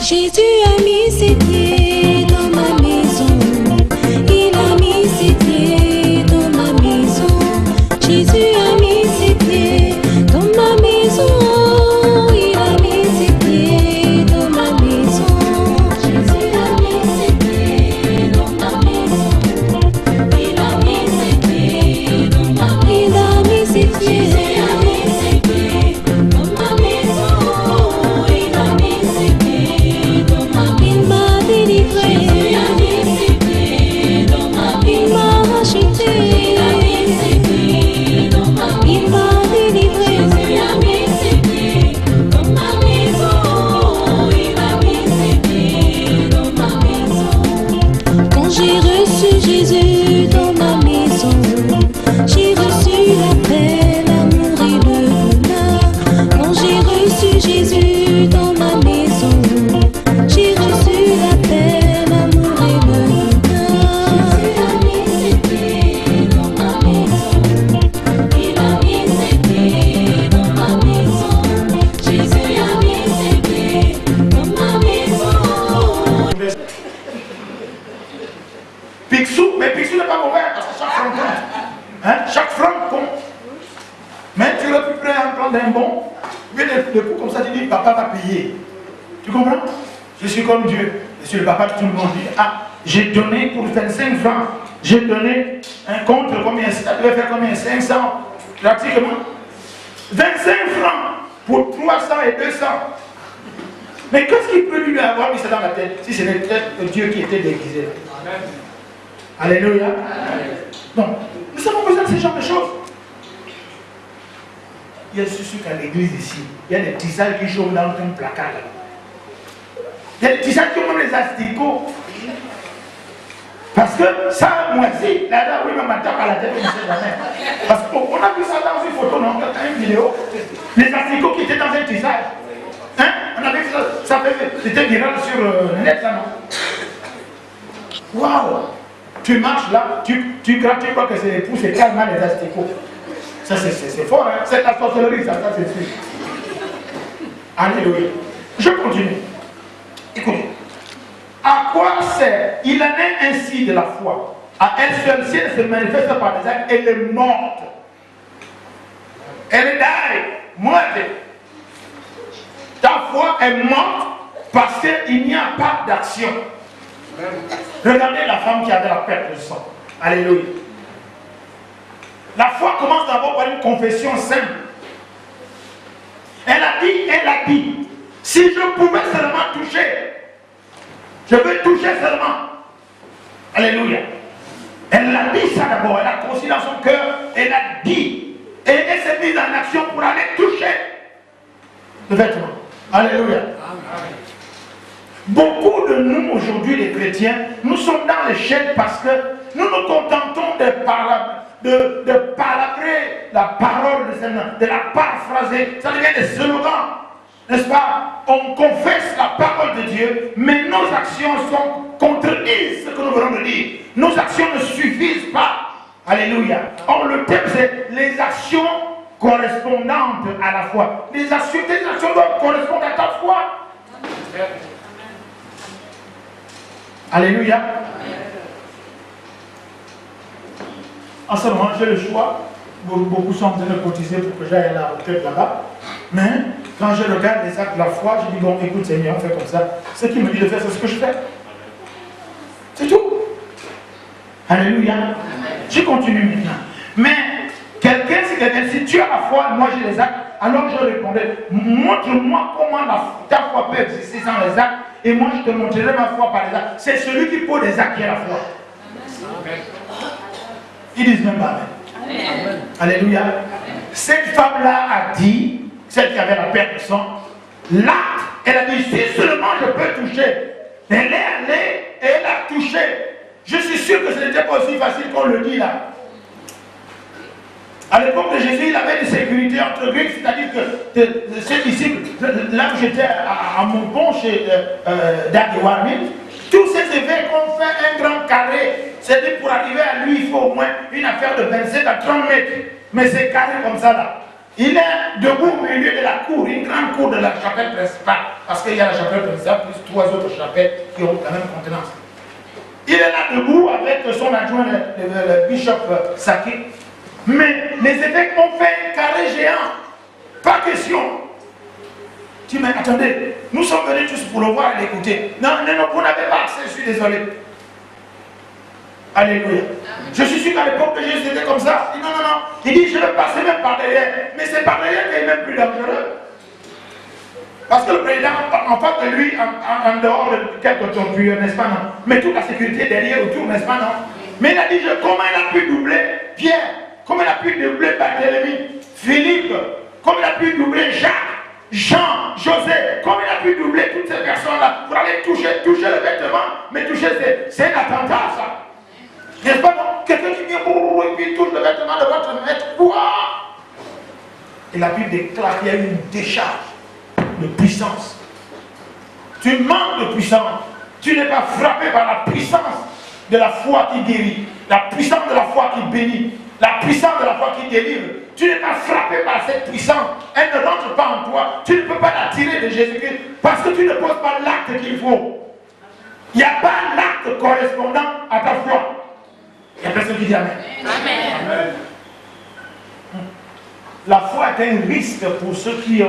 Jésus a mis ses pieds dans ma maison. Il a mis ses pieds dans ma maison. Jésus a mis ses pieds dans ma maison. Il a mis ses pieds dans ma maison. Jésus a mis ses pieds dans ma maison. Il a mis ses pieds dans ma maison. Il a mis ses pieds. J'ai reçu Jésus dans ma maison. J'ai reçu la paix, l'amour et le bonheur. Quand j'ai reçu Jésus dans ma maison, j'ai reçu la paix, l'amour et le bonheur. Jésus a mis ses pieds dans ma maison. Il a mis ses pieds dans ma maison. Jésus a mis ses pieds dans ma maison. Picsou, mais Picsou n'est pas mauvais parce que chaque franc compte. Hein? Chaque franc compte. Mais tu aurais pu prendre un bon, mais le coup comme ça, tu dis, papa va payer. Tu comprends? Je suis comme Dieu. Je suis le papa de tout le monde. Ah, j'ai donné pour 25 francs. J'ai donné un compte, combien? Ça devait faire combien? 500. Pratiquement. 25 francs pour 300 et 200. Mais qu'est-ce qu'il peut lui avoir mis ça dans la tête si ce n'était que Dieu qui était déguisé? Amen. Alléluia. Donc, nous avons besoin de ce genre de choses. Il y a ceux qu'à l'église ici, il y a des tisanes qui chauffent dans un placard. Il y a des tisanes qui ont même les asticots. Parce que ça moisit. Là, oui, mais maintenant, à la tête, on ne sait jamais. Parce qu'on a vu ça dans une photo, non, dans une vidéo. Les asticots qui étaient dans un tisage. Hein? On avait vu ça. Ça fait, c'était viral sur le net, là, non? Waouh! Tu marches là, tu crois que c'est pour ces calmes les asticots. Ça c'est fort, hein? C'est la sorcellerie, ça c'est sûr. Alléluia. Je continue. Écoutez. À quoi sert? Il en est ainsi de la foi. À elle seule, si elle se manifeste par des actes, elle est morte. Elle est morte. Ta foi est morte parce qu'il n'y a pas d'action. Regardez la femme qui avait la perte de sang. Alléluia. La foi commence d'abord par une confession simple. Elle a dit, si je pouvais seulement toucher, je veux toucher seulement. Alléluia. Elle a dit ça d'abord, elle a conçu dans son cœur, elle a dit, et elle s'est mise en action pour aller toucher le vêtement. Alléluia. Amen. Beaucoup de nous aujourd'hui, les chrétiens, nous sommes dans l'échec parce que nous nous contentons de palabrer la parole de Seigneur, de la paraphraser. Ça devient des slogans, n'est-ce pas? On confesse la parole de Dieu, mais nos actions contredisent ce que nous venons de dire. Nos actions ne suffisent pas. Alléluia. Or, le thème, c'est les actions correspondantes à la foi. Tes actions doivent correspondre à ta foi. Alléluia. En ce moment, j'ai le choix. Beaucoup sont en train de cotiser pour que j'aille à la retraite là-bas. Mais quand je regarde les actes de la foi, je dis, bon, écoute Seigneur, fais comme ça. Ce qui me dit de faire, c'est ce que je fais. C'est tout. Alléluia. Je continue maintenant. Mais si tu as la foi, moi j'ai les actes, alors je répondais, montre-moi comment ta foi peut exister sans les actes, et moi je te montrerai ma foi par les actes. C'est celui qui pose des actes qui a la foi. Amen. Ils disent même pas Amen. Amen. Alléluia. Amen. Cette femme-là a dit, celle qui avait la perte de sang, l'acte, elle a dit, si seulement je peux toucher. Elle est allée et elle a touché. Je suis sûr que ce n'était pas aussi facile qu'on le dit là. À l'époque de Jésus, il avait une sécurité entre lui, c'est-à-dire que ses disciples, là où j'étais à mon pont chez Daddy Warming, Tous ces évêques ont fait un grand carré. C'est-à-dire pour arriver à lui, il faut au moins une affaire de 25 à 30 mètres. Mais c'est carré comme ça là. Il est debout au milieu de la cour, une grande cour de la chapelle principale. Parce qu'il y a la chapelle principale plus 3 autres chapelles qui ont la même contenance. Il est là debout avec son adjoint, le bishop Saki. Mais les évêques ont fait un carré géant. Pas question. Tu dis, mais attendez, nous sommes venus tous pour le voir et l'écouter. Non, vous n'avez pas accès, je suis désolé. Alléluia. Je suis sûr qu'à l'époque de Jésus, c'était comme ça. Il dit, non. Il dit, je vais passer même par derrière. Mais c'est par derrière qui est même plus dangereux. Parce que le président, en face de lui, en dehors de quelques torpilleurs, n'est-ce pas, non? Mais toute la sécurité derrière, autour, n'est-ce pas, non? Mais il a dit, comment il a pu doubler Pierre? Comment il a pu doubler Barthélemy? Philippe? Comment il a pu doubler Jacques? Jean, José? Comment il a pu doubler toutes ces personnes-là pour aller toucher le vêtement? Mais toucher, c'est un attentat, ça. N'est-ce pas, non? Quelqu'un qui vient et puis touche le vêtement de votre maître. Quoi? Et la Bible déclare qu'il y a une décharge de puissance. Tu manques de puissance. Tu n'es pas frappé par la puissance de la foi qui guérit, la puissance de la foi qui bénit, la puissance de la foi qui délivre. Tu n'es pas frappé par cette puissance. Elle ne rentre pas en toi. Tu ne peux pas l'attirer de Jésus-Christ parce que tu ne poses pas l'acte qu'il faut. Il n'y a pas l'acte correspondant à ta foi. Il y a personne qui dit Amen. Amen. La foi est un risque pour ceux qui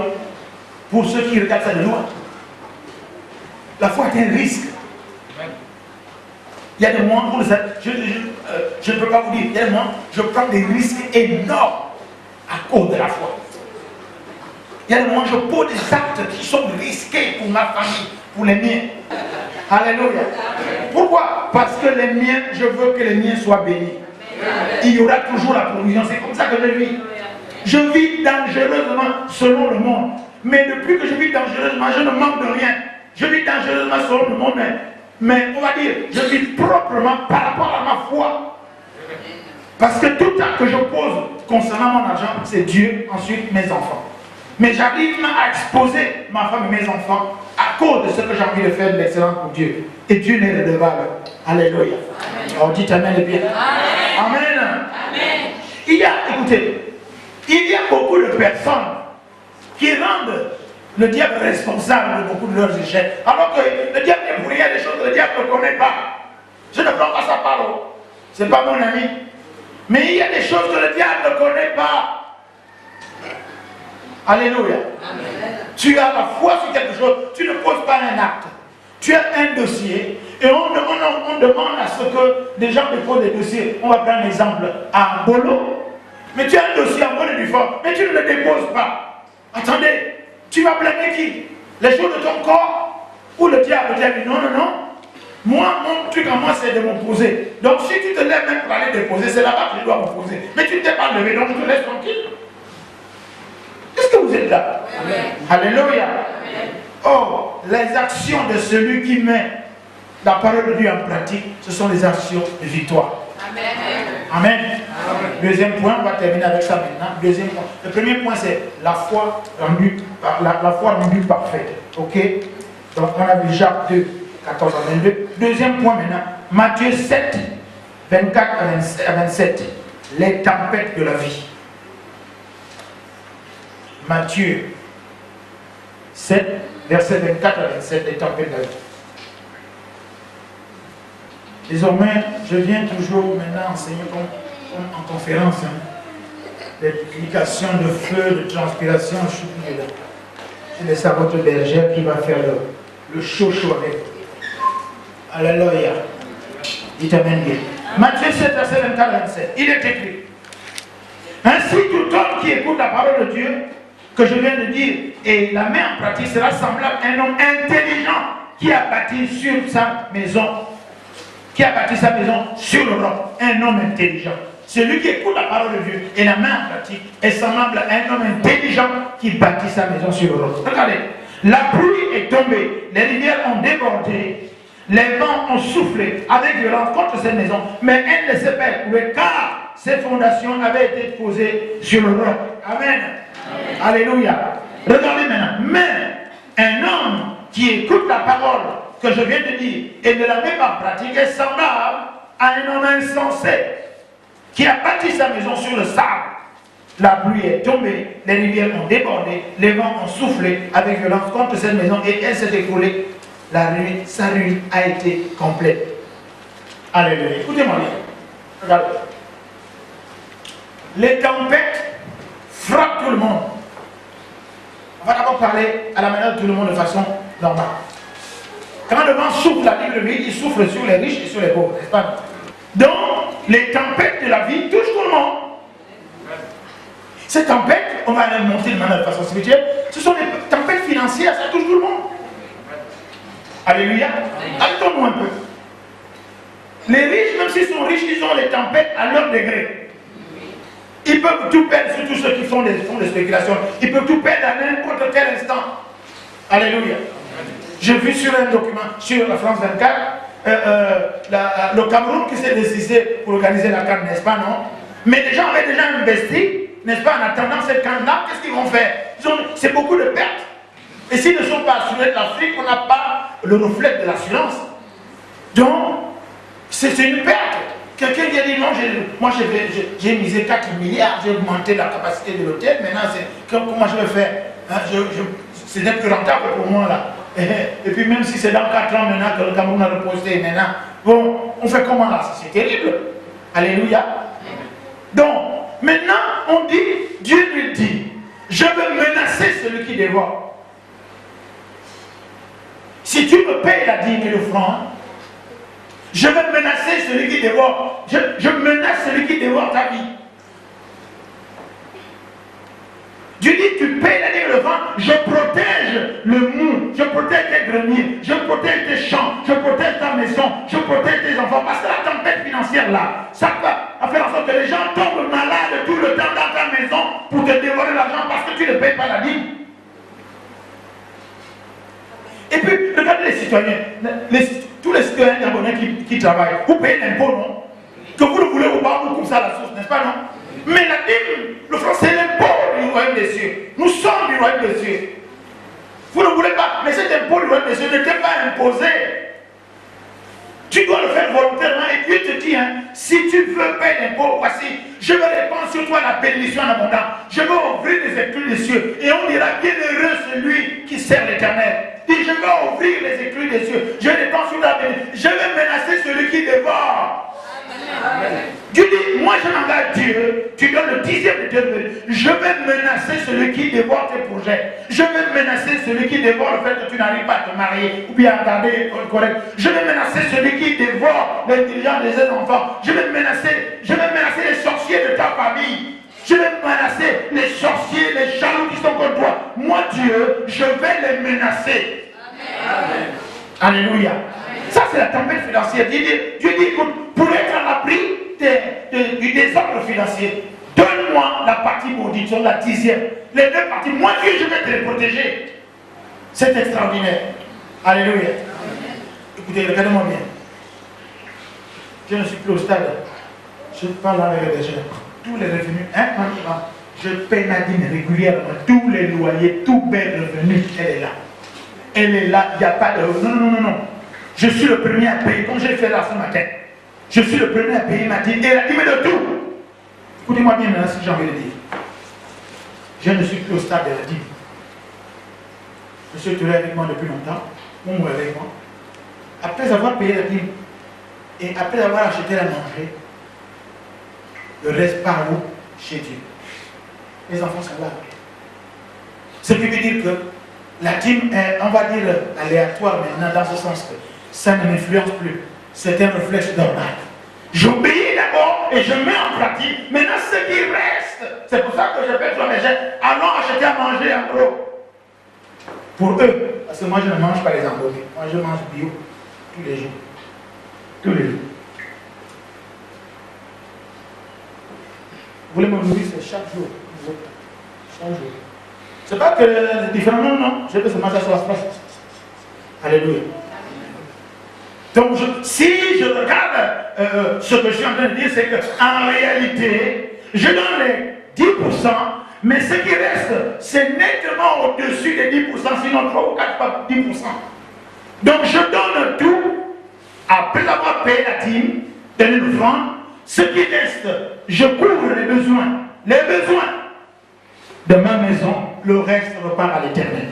regardent ça de loin. La foi est un risque. Il y a des moments où je ne peux pas vous dire, il y a des moments où je prends des risques énormes à cause de la foi. Il y a des moments où je pose des actes qui sont risqués pour ma famille, pour les miens. Alléluia. Pourquoi? Parce que les miens, je veux que les miens soient bénis. Il y aura toujours la provision. C'est comme ça que je vis. Je vis dangereusement selon le monde. Mais depuis que je vis dangereusement, je ne manque de rien. Je vis dangereusement selon le monde. Mais on va dire, je vis proprement par rapport à ma foi. Parce que tout acte que je pose concernant mon argent, c'est Dieu, ensuite mes enfants. Mais j'arrive à exposer ma femme et mes enfants à cause de ce que j'ai envie de faire de l'excellence pour Dieu. Et Dieu n'est redevable. Alléluia. Alors dites Amen et bien. Amen. Amen. Écoutez, il y a beaucoup de personnes qui rendent le diable responsable de beaucoup de leurs échecs. Alors que le diable est pour rien des choses que le diable ne connaît pas. Je ne prends pas sa parole. Ce n'est pas mon ami. Mais il y a des choses que le diable ne connaît pas. Alléluia. Amen. Tu as la foi sur quelque chose, tu ne poses pas un acte. Tu as un dossier et on demande à ce que des gens déposent des dossiers. On va prendre un exemple à Bolo. Mais tu as un dossier en bonne et due forme, mais tu ne le déposes pas. Attendez, tu vas blâmer qui? Les choses de ton corps ou le diable? Le diable dit non. Moi, mon truc à moi, c'est de m'opposer. Donc si tu te lèves même pour aller déposer, c'est là-bas que je dois m'opposer. Mais tu ne t'es pas levé, donc je te laisse tranquille. Est-ce que vous êtes là? Amen. Alléluia. Amen. Oh, les actions de celui qui met la parole de Dieu en pratique, ce sont les actions de victoire. Amen. Amen. Amen. Deuxième point, on va terminer avec ça maintenant. Deuxième point. Le premier point, c'est la foi rendue parfaite. Ok? Donc on a vu Jacques 2, 14 à 22. Deuxième point maintenant, Matthieu 7, 24 à 27. Les tempêtes de la vie. Matthieu 7, versets 24 à 27, les tempêtes de la vie. Désormais, je viens toujours maintenant enseigner comme en conférence. L'application de feu, de transpiration, je suis plus là. Je laisse à votre bergère qui va faire le chaud avec. Alléluia. Dites Amen bien. Matthieu 7, verset 24 à 27. Il est écrit. Ainsi, tout homme qui écoute la parole de Dieu, que je viens de dire, et la met en pratique, sera semblable à un homme intelligent qui a bâti sur sa maison. Qui a bâti sa maison sur le roc. Un homme intelligent. Celui qui écoute la parole de Dieu et la met en pratique est semblable à un homme intelligent qui bâtit sa maison sur le roc. Regardez, la pluie est tombée, les rivières ont débordé, les vents ont soufflé avec violence contre cette maison, mais elle ne s'est pas écoulée car ses fondations avaient été posées sur le roc. Amen. Alléluia. Regardez maintenant. Mais un homme qui écoute la parole que je viens de dire et ne la met pas en pratique est semblable à un homme insensé qui a bâti sa maison sur le sable. La pluie est tombée, les rivières ont débordé, les vents ont soufflé avec violence contre cette maison et elle s'est écroulée. Sa ruine a été complète. Alléluia. Écoutez-moi bien. Regardez. Les tempêtes frappent tout le monde. On va d'abord parler à la manière de tout le monde de façon normale. Quand le vent souffle, la Bible dit, il souffle sur les riches et sur les pauvres, n'est-ce pas? Donc, les tempêtes de la vie touchent tout le monde. Ces tempêtes, on va les montrer de manière de façon spirituelle, ce sont des tempêtes financières, ça touche tout le monde. Alléluia. Attendons un peu. Les riches, même s'ils sont riches, ils ont les tempêtes à leur degré. Ils peuvent tout perdre, surtout ceux qui font des spéculations. Ils peuvent tout perdre à n'importe quel instant. Alléluia. J'ai vu sur un document, sur la France 24, le Cameroun qui s'est décidé pour organiser la CAN, n'est-ce pas, non? Mais les gens avaient déjà investi, n'est-ce pas, en attendant cette CAN-là, qu'est-ce qu'ils vont faire? C'est beaucoup de pertes. Et s'ils ne sont pas assurés de l'Afrique, on n'a pas le reflet de l'assurance. Donc, c'est une perte. Quelqu'un qui a dit non, moi j'ai misé 4 milliards, j'ai augmenté la capacité de l'hôtel, maintenant comment je vais faire, hein, c'est plus rentable pour moi là. Et puis même si c'est dans 4 ans maintenant que le Cameroun a reposé maintenant, bon, on fait comment là? C'est terrible. Alléluia. Donc, maintenant on dit, Dieu lui dit, je veux menacer celui qui dévore. Si tu me payes la dîme et le franc, je vais menacer celui qui dévore. Je menace celui qui dévore ta vie. Dieu dit, tu payes la dîme et le franc, je protège le mou, je protège tes greniers, je protège tes champs, je protège ta maison, je protège tes enfants. Parce que la tempête financière là, ça va faire en sorte que les gens tombent malades tout le temps dans ta maison pour te dévorer l'argent parce que tu ne payes pas la dîme. Et puis, regardez les citoyens, tous les citoyens gabonais qui travaillent, vous payez l'impôt, non? Que vous le voulez ou pas, vous coupez ça à la source, n'est-ce pas, non? Mais la dîme, le franc, c'est l'impôt du royaume des cieux. Nous sommes du royaume des cieux. Vous ne voulez pas, mais cet impôt du royaume des cieux ne t'est pas imposé. Tu dois le faire volontairement et Dieu te dit, hein, si tu veux payer l'impôt, voici, je vais répandre sur toi la bénédiction en abondance. Je vais ouvrir les écluses des cieux et on dira bienheureux celui qui sert l'Éternel. Dit, je vais ouvrir les écluses des cieux. Je répand sur la bénédiction. Je vais menacer celui qui dévore. Amen. Dieu dit, moi je m'engage Dieu, tu donnes le 10e de Dieu. Je vais menacer celui qui dévore tes projets. Je vais menacer celui qui dévore le fait que tu n'arrives pas à te marier ou bien à garder correct. Je vais menacer celui qui dévore l'intelligence des enfants. Je vais menacer les sorciers de ta famille. Je vais menacer les sorciers, les jaloux qui sont contre toi. Moi Dieu, je vais les menacer. Amen. Alléluia. Amen. Ça c'est la tempête financière. Dieu dit, écoute, pour être à l'abri du désordre financier, donne-moi la partie maudite, sur la 10e. Les 2 parties, moi Dieu, je vais te les protéger. C'est extraordinaire. Alléluia. Amen. Écoutez, regardez-moi bien. Je ne suis plus au stade. Je parle avec les gens. Tous les revenus, je paie ma dîme régulièrement. Tous les loyers, tout bel revenu, elle est là. Elle est là, il n'y a pas de... Non. Je suis le premier à payer, comme j'ai fait là ce matin. Je suis le premier à payer ma dîme et la dîme de tout. Écoutez-moi bien maintenant ce que j'ai envie de dire. Je ne suis plus au stade de la dîme. Je suis tourné avec moi depuis longtemps. Mon mot avec moi. Après avoir payé la dîme et après avoir acheté à manger, le reste part où? Chez Dieu. Les enfants sont là. Ce qui veut dire que la dîme est, on va dire, aléatoire maintenant, dans ce sens que ça ne m'influence plus. C'est un réflexe normal. J'obéis d'abord et je mets en pratique. Maintenant, ce qui reste, c'est pour ça que je fais toi mes gens, allons acheter à manger en gros. Pour eux, parce que moi je ne mange pas les embaumés. Moi je mange bio tous les jours. Tous les jours. Vous voulez me nourrir, c'est chaque jour. Chaque jour. C'est pas que c'est différent, non. Je peux seulement s'asseoir. Alléluia. Donc, si je regarde ce que je suis en train de dire, c'est qu'en réalité, je donne les 10%, mais ce qui reste, c'est nettement au-dessus des 10%, sinon 3 ou 4 pas 10%. Donc je donne tout, après avoir payé la dîme, donné l'offrande, ce qui reste, je couvre les besoins de ma maison, le reste repart à l'Éternel.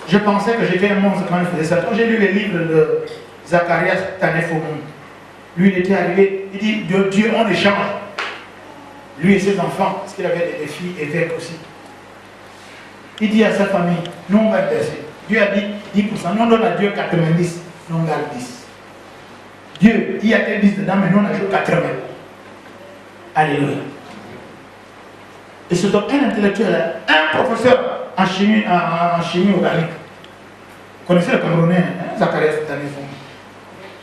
Je pensais que j'étais un monstre quand je faisais ça. Quand j'ai lu les livres de Zacharias Tanefomon, lui il était arrivé, il dit de Dieu on échange. Lui et ses enfants, parce qu'il avait des filles évêques aussi. Il dit à sa famille, nous on va baisser. Dieu a dit 10%, nous on donne à Dieu 90, nous on garde 10. Dieu, il y a que 10 dedans, mais nous on ajoute 80. Alléluia. Et c'est donc un intellectuel, un professeur en chimie organique. Vous connaissez le Camerounais, hein? Zacharias Tanefomon.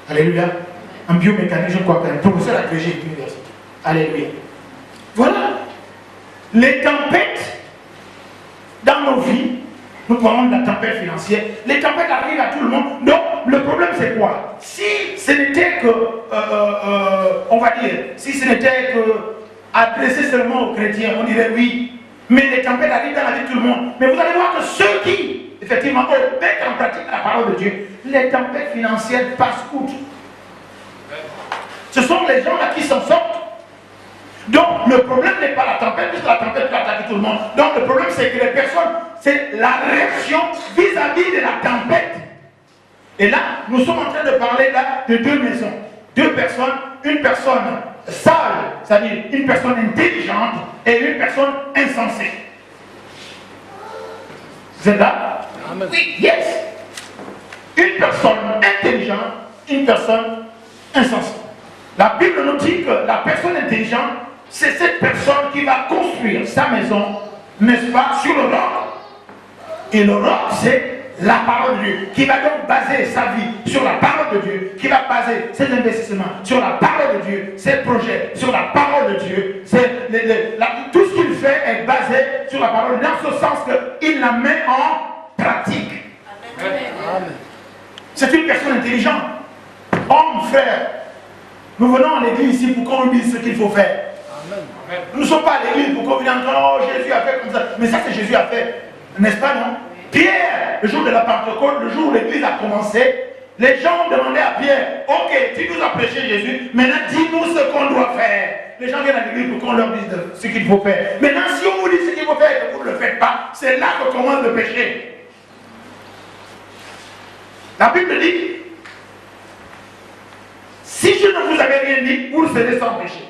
Alléluia. En biomécanique, je crois qu'un professeur agrégé de l'université. Alléluia. Voilà. Les tempêtes dans nos vies, nous parlons de la tempête financière, les tempêtes arrivent à tout le monde. Donc, le problème c'est quoi? Si ce n'était que, on va dire, si ce n'était que adressé seulement aux chrétiens, on dirait oui. Mais les tempêtes arrivent dans la vie de tout le monde. Mais vous allez voir que ceux qui, effectivement, mettent en pratique la parole de Dieu, les tempêtes financières passent outre. Ce sont les gens là qui s'en sortent. Donc le problème n'est pas la tempête, puisque la tempête peut attaquer tout le monde. Donc le problème c'est que les personnes, c'est la réaction vis-à-vis de la tempête. Et là, nous sommes en train de parler là de deux maisons. Deux personnes, une personne sage, c'est-à-dire une personne intelligente et une personne insensée. C'est là? Amen. Oui, yes. Une personne intelligente, une personne insensée. La Bible nous dit que la personne intelligente, c'est cette personne qui va construire sa maison, n'est-ce pas, sur le roc. Et le roc, c'est la parole de Dieu, qui va donc baser sa vie sur la parole de Dieu, qui va baser ses investissements sur la parole de Dieu, ses projets sur la parole de Dieu. Tout ce qu'il fait est basé sur la parole, dans ce sens qu'il la met en pratique. Amen. C'est une personne intelligente. Homme, frère, nous venons à l'église ici pour qu'on nous dise ce qu'il faut faire. Amen. Nous ne sommes pas à l'église pour qu'on vienne entendre, oh Jésus a fait comme ça. Mais ça c'est Jésus a fait. N'est-ce pas, non? Pierre, le jour de la Pentecôte, le jour où l'église a commencé, les gens demandaient à Pierre, ok, tu nous as prêché Jésus, maintenant dis-nous ce qu'on doit faire. Les gens viennent à l'église pour qu'on leur dise ce qu'il faut faire. Maintenant, si on vous dit ce qu'il faut faire et que vous ne le faites pas, c'est là que commence le péché. La Bible dit, si je ne vous avais rien dit, vous serez sans péché.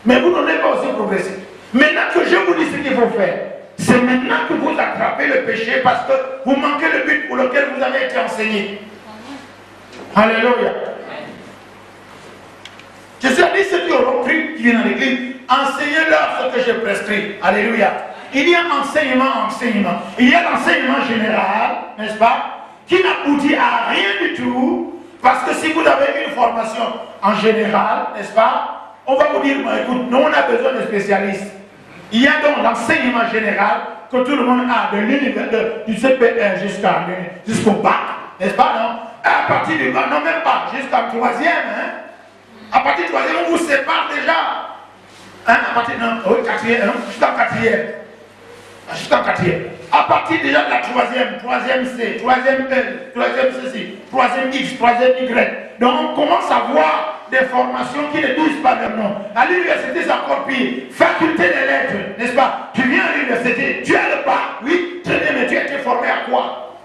Mais vous n'en avez pas aussi progressé. Maintenant que je vous dis ce qu'il faut faire, c'est maintenant que vous attrapez le péché parce que vous manquez le but pour lequel vous avez été enseigné. Alléluia. Jésus a dit ceux qui auront cru, qui viennent à l'église, enseignez-leur ce que j'ai prescrit. Alléluia. Il y a enseignement. Il y a l'enseignement général, n'est-ce pas, qui n'aboutit à rien du tout. Parce que si vous avez une formation en général, n'est-ce pas, on va vous dire, écoute, nous on a besoin de spécialistes. Il y a donc l'enseignement général que tout le monde a, de l'univers, du CPR jusqu'au bac, n'est-ce pas, non? À partir du bac, non même pas, jusqu'à troisième, hein? À partir du troisième, on vous sépare déjà. Hein? À partir, non, oui, quatrième, non? Jusqu'en quatrième. Jusqu'en quatrième. À partir déjà de la troisième C, troisième L, troisième ceci, troisième X, troisième Y. Donc on commence à voir des formations qui ne disent pas leur nom. À l'université, c'est encore pire. Faculté des lettres, n'est-ce pas? Tu viens à l'université, tu as le bac, oui, très bien, mais tu as été formé à quoi?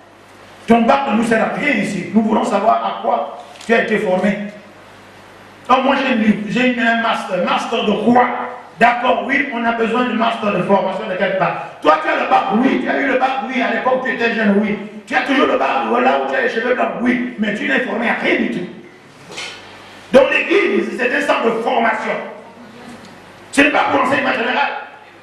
Ton bac ne nous sert à rien ici. Nous voulons savoir à quoi tu as été formé. Donc moi j'ai un master. Master de quoi? D'accord, oui, on a besoin de master de formation de quelque part. Toi, tu as le bac, oui. Tu as eu le bac, oui. À l'époque où tu étais jeune, oui. Tu as toujours le bac, voilà où tu as les cheveux blancs, oui. Mais tu n'es formé à rien du tout. Donc l'église, c'est un centre de formation. Ce n'est pas pour l'enseignement général.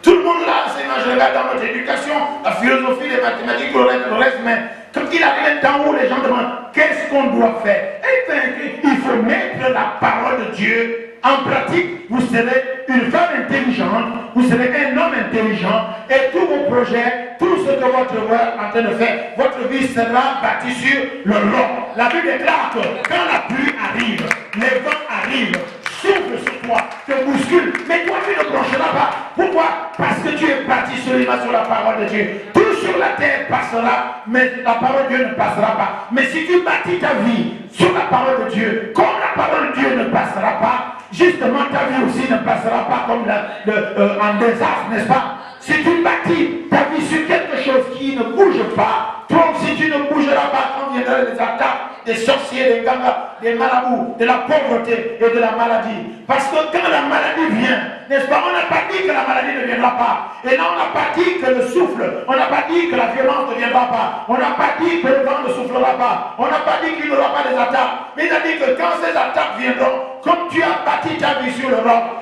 Tout le monde là, l'enseignement général dans notre éducation, la philosophie, les mathématiques, le reste, mais quand il arrive d'en haut, les gens demandent qu'est-ce qu'on doit faire. Eh bien, il faut mettre la parole de Dieu en pratique. Vous serez une femme intelligente, vous serez un homme intelligent, et tous vos projets, tout ce que votre œuvre est en train de faire, votre vie sera bâtie sur le roc. La Bible déclare que quand la pluie arrive, les vents arrivent, souffle sur toi, te bouscule, mais toi tu ne broncheras pas. Pourquoi? Parce que tu es bâti seulement sur la parole de Dieu. Tout sur la terre passera, mais la parole de Dieu ne passera pas. Mais si tu bâtis ta vie sur la parole de Dieu, comme la parole de Dieu ne passera pas, justement ta vie aussi ne passera pas comme en désastre, n'est-ce pas? Si tu bâtis ta vie sur quelque chose qui ne bouge pas, toi aussi tu ne bougeras pas quand viendront les attaques des sorciers, des gangas, des marabouts, de la pauvreté et de la maladie. Parce que quand la maladie vient, n'est-ce pas, on n'a pas dit que la maladie ne viendra pas. Et là, on n'a pas dit que le souffle, on n'a pas dit que la violence ne viendra pas. On n'a pas dit que le vent ne soufflera pas. On n'a pas dit qu'il n'y aura pas des attaques. Mais il a dit que quand ces attaques viendront, comme tu as bâti ta vie sur le roc,